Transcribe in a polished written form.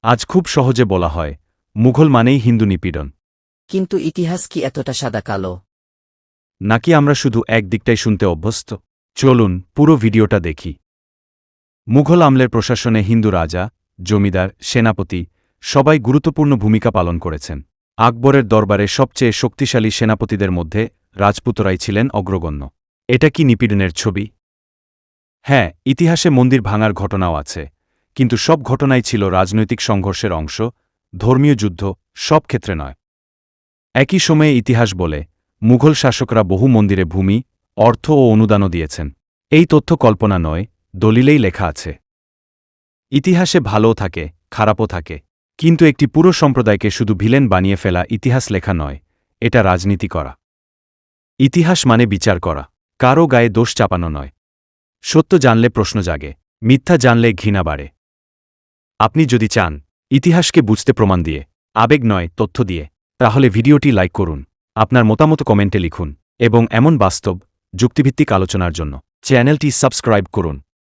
আজ খুব সহজে বলা হয় মুঘল মানেই হিন্দু নিপীড়ন। কিন্তু ইতিহাস কি এতটা সাদা কালো? নাকি আমরা শুধু এক দিকটাই শুনতে অভ্যস্ত? চলুন পুরো ভিডিওটা দেখি। মুঘল আমলের প্রশাসনে হিন্দু রাজা, জমিদার, সেনাপতি সবাই গুরুত্বপূর্ণ ভূমিকা পালন করেছেন। আকবরের দরবারে সবচেয়ে শক্তিশালী সেনাপতিদের মধ্যে রাজপুতরাই ছিলেন অগ্রগণ্য। এটা কি নিপীড়নের ছবি? হ্যাঁ, ইতিহাসে মন্দির ভাঙার ঘটনাও আছে, কিন্তু সব ঘটনাই ছিল রাজনৈতিক সংঘর্ষের অংশ, ধর্মীয় যুদ্ধ সব ক্ষেত্রে নয়। একই সময়ে ইতিহাস বলে মুঘল শাসকরা বহু মন্দিরে ভূমি, অর্থ ও অনুদানও দিয়েছেন। এই তথ্য কল্পনা নয়, দলিলেই লেখা আছে। ইতিহাসে ভালোও থাকে, খারাপও থাকে, কিন্তু একটি পুরো সম্প্রদায়কে শুধু ভিলেন বানিয়ে ফেলা ইতিহাস লেখা নয়, এটা রাজনীতি করা। ইতিহাস মানে বিচার করা, কারও গায়ে দোষ চাপানো নয়। সত্য জানলে প্রশ্ন জাগে, মিথ্যা জানলে ঘৃণা বাড়ে। আপনি যদি চান ইতিহাসকে বুঝতে প্রমাণ দিয়ে, আবেগ নয় তথ্য দিয়ে, তাহলে ভিডিওটি লাইক করুন, আপনার মতামত কমেন্টে লিখুন এবং এমন বাস্তব, যুক্তিভিত্তিক আলোচনার জন্য চ্যানেলটি সাবস্ক্রাইব করুন।